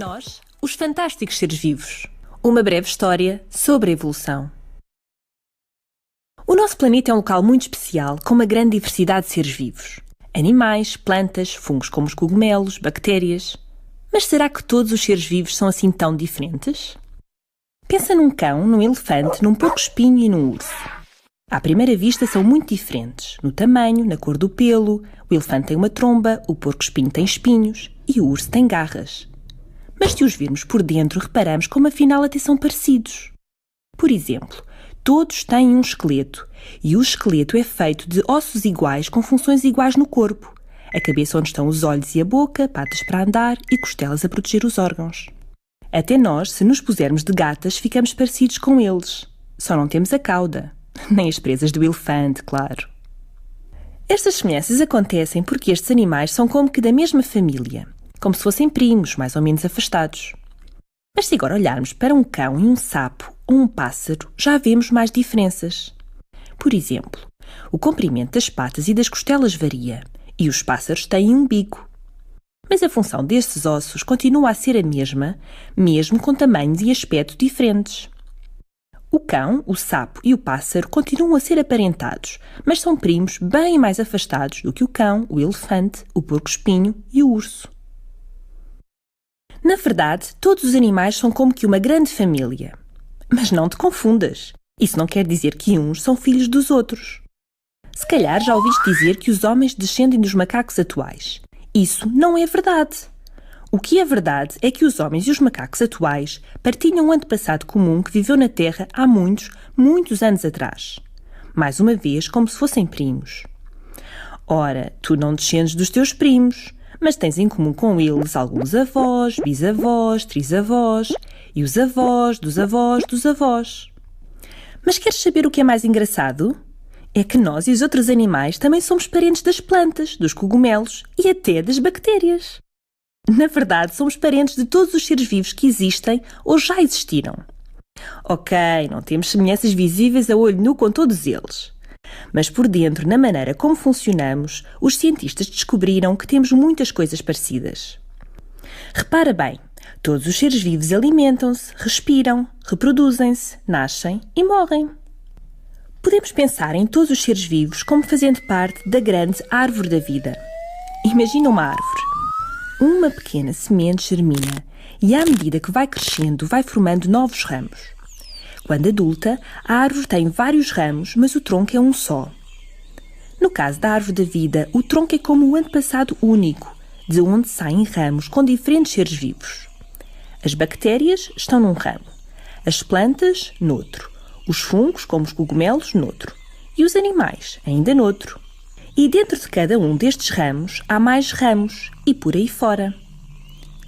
Nós, os fantásticos seres vivos. Uma breve história sobre a evolução. O nosso planeta é um local muito especial, com uma grande diversidade de seres vivos. Animais, plantas, fungos como os cogumelos, bactérias. Mas será que todos os seres vivos são assim tão diferentes? Pensa num cão, num elefante, num porco-espinho e num urso. À primeira vista são muito diferentes, no tamanho, na cor do pelo. O elefante tem uma tromba, o porco-espinho tem espinhos e o urso tem garras. Mas se os virmos por dentro, reparamos como afinal até são parecidos. Por exemplo, todos têm um esqueleto e o esqueleto é feito de ossos iguais com funções iguais no corpo. A cabeça onde estão os olhos e a boca, patas para andar e costelas a proteger os órgãos. Até nós, se nos pusermos de gatas, ficamos parecidos com eles. Só não temos a cauda. Nem as presas do elefante, claro. Estas semelhanças acontecem porque estes animais são como que da mesma família, como se fossem primos, mais ou menos afastados. Mas se agora olharmos para um cão e um sapo ou um pássaro, já vemos mais diferenças. Por exemplo, o comprimento das patas e das costelas varia, e os pássaros têm um bico. Mas a função destes ossos continua a ser a mesma, mesmo com tamanhos e aspecto diferentes. O cão, o sapo e o pássaro continuam a ser aparentados, mas são primos bem mais afastados do que o cão, o elefante, o porco-espinho e o urso. Na verdade, todos os animais são como que uma grande família. Mas não te confundas. Isso não quer dizer que uns são filhos dos outros. Se calhar já ouviste dizer que os homens descendem dos macacos atuais. Isso não é verdade. O que é verdade é que os homens e os macacos atuais partilham um antepassado comum que viveu na Terra há muitos, muitos anos atrás. Mais uma vez, como se fossem primos. Ora, tu não descendes dos teus primos, mas tens em comum com eles alguns avós, bisavós, trisavós e os avós dos avós dos avós. Mas queres saber o que é mais engraçado? É que nós e os outros animais também somos parentes das plantas, dos cogumelos e até das bactérias. Na verdade, somos parentes de todos os seres vivos que existem ou já existiram. Ok, não temos semelhanças visíveis a olho nu com todos eles. Mas por dentro, na maneira como funcionamos, os cientistas descobriram que temos muitas coisas parecidas. Repara bem, todos os seres vivos alimentam-se, respiram, reproduzem-se, nascem e morrem. Podemos pensar em todos os seres vivos como fazendo parte da grande árvore da vida. Imagina uma árvore. Uma pequena semente germina e, à medida que vai crescendo, vai formando novos ramos. Quando adulta, a árvore tem vários ramos, mas o tronco é um só. No caso da árvore da vida, o tronco é como um antepassado único, de onde saem ramos com diferentes seres vivos. As bactérias estão num ramo, as plantas, noutro, os fungos, como os cogumelos, noutro, e os animais, ainda noutro. E dentro de cada um destes ramos há mais ramos e por aí fora.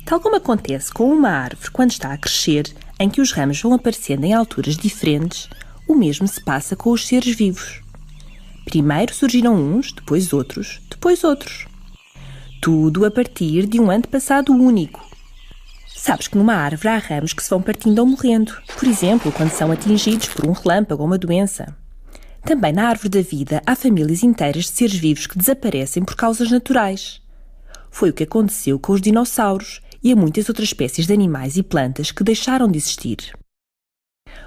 Tal como acontece com uma árvore quando está a crescer, em que os ramos vão aparecendo em alturas diferentes, o mesmo se passa com os seres vivos. Primeiro surgiram uns, depois outros, depois outros. Tudo a partir de um antepassado único. Sabes que numa árvore há ramos que se vão partindo ou morrendo, por exemplo, quando são atingidos por um relâmpago ou uma doença. Também na árvore da vida há famílias inteiras de seres vivos que desaparecem por causas naturais. Foi o que aconteceu com os dinossauros e a muitas outras espécies de animais e plantas que deixaram de existir.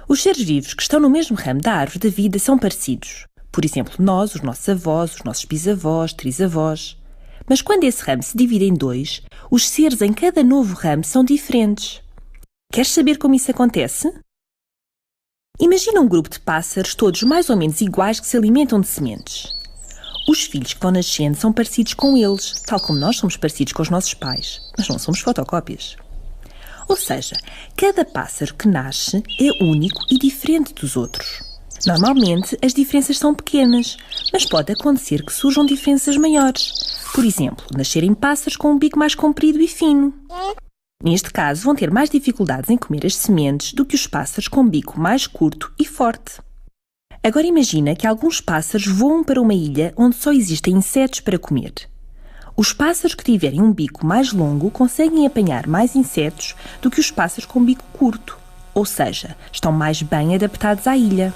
Os seres vivos que estão no mesmo ramo da árvore da vida são parecidos. Por exemplo, nós, os nossos avós, os nossos bisavós, trisavós. Mas quando esse ramo se divide em dois, os seres em cada novo ramo são diferentes. Queres saber como isso acontece? Imagina um grupo de pássaros todos mais ou menos iguais que se alimentam de sementes. Os filhos que vão nascendo são parecidos com eles, tal como nós somos parecidos com os nossos pais, mas não somos fotocópias. Ou seja, cada pássaro que nasce é único e diferente dos outros. Normalmente, as diferenças são pequenas, mas pode acontecer que surjam diferenças maiores. Por exemplo, nascerem pássaros com um bico mais comprido e fino. Neste caso, vão ter mais dificuldades em comer as sementes do que os pássaros com bico mais curto e forte. Agora imagina que alguns pássaros voam para uma ilha onde só existem insetos para comer. Os pássaros que tiverem um bico mais longo conseguem apanhar mais insetos do que os pássaros com bico curto, ou seja, estão mais bem adaptados à ilha.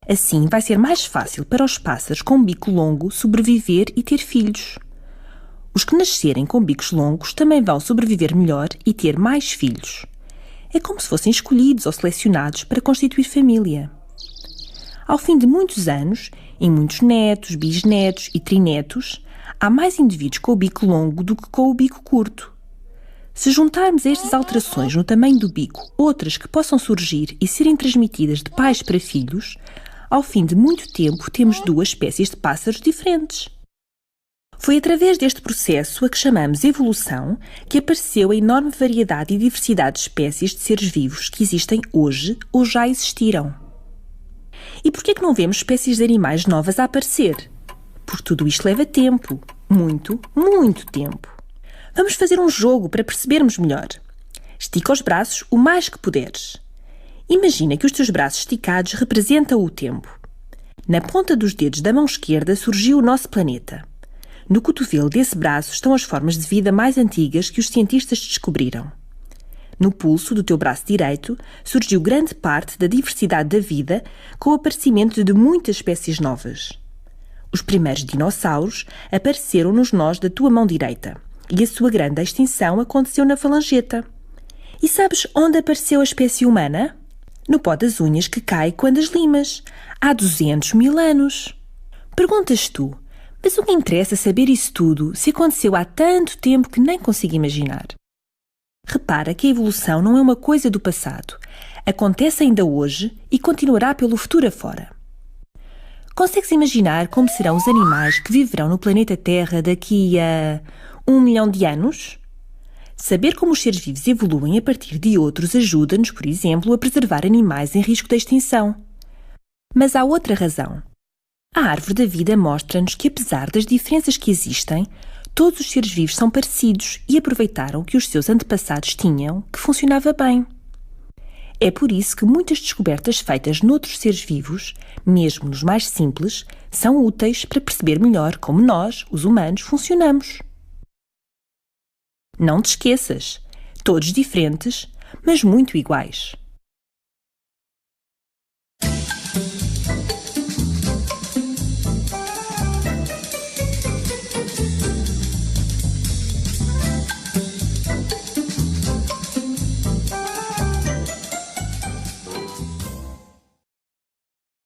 Assim, vai ser mais fácil para os pássaros com bico longo sobreviver e ter filhos. Os que nascerem com bicos longos também vão sobreviver melhor e ter mais filhos. É como se fossem escolhidos ou selecionados para constituir família. Ao fim de muitos anos, em muitos netos, bisnetos e trinetos, há mais indivíduos com o bico longo do que com o bico curto. Se juntarmos a estas alterações no tamanho do bico outras que possam surgir e serem transmitidas de pais para filhos, ao fim de muito tempo temos duas espécies de pássaros diferentes. Foi através deste processo, a que chamamos evolução, que apareceu a enorme variedade e diversidade de espécies de seres vivos que existem hoje ou já existiram. E por que é que não vemos espécies de animais novas a aparecer? Porque tudo isto leva tempo. Muito, muito tempo. Vamos fazer um jogo para percebermos melhor. Estica os braços o mais que puderes. Imagina que os teus braços esticados representam o tempo. Na ponta dos dedos da mão esquerda surgiu o nosso planeta. No cotovelo desse braço estão as formas de vida mais antigas que os cientistas descobriram. No pulso do teu braço direito surgiu grande parte da diversidade da vida com o aparecimento de muitas espécies novas. Os primeiros dinossauros apareceram nos nós da tua mão direita e a sua grande extinção aconteceu na falangeta. E sabes onde apareceu a espécie humana? No pó das unhas que cai quando as limas, há 200 mil anos. Perguntas tu, mas o que interessa saber isso tudo se aconteceu há tanto tempo que nem consigo imaginar? Repara que a evolução não é uma coisa do passado. Acontece ainda hoje e continuará pelo futuro afora. Consegues imaginar como serão os animais que viverão no planeta Terra daqui a 1 milhão de anos? Saber como os seres vivos evoluem a partir de outros ajuda-nos, por exemplo, a preservar animais em risco de extinção. Mas há outra razão. A árvore da vida mostra-nos que, apesar das diferenças que existem, todos os seres vivos são parecidos e aproveitaram o que os seus antepassados tinham, que funcionava bem. É por isso que muitas descobertas feitas noutros seres vivos, mesmo nos mais simples, são úteis para perceber melhor como nós, os humanos, funcionamos. Não te esqueças, todos diferentes, mas muito iguais.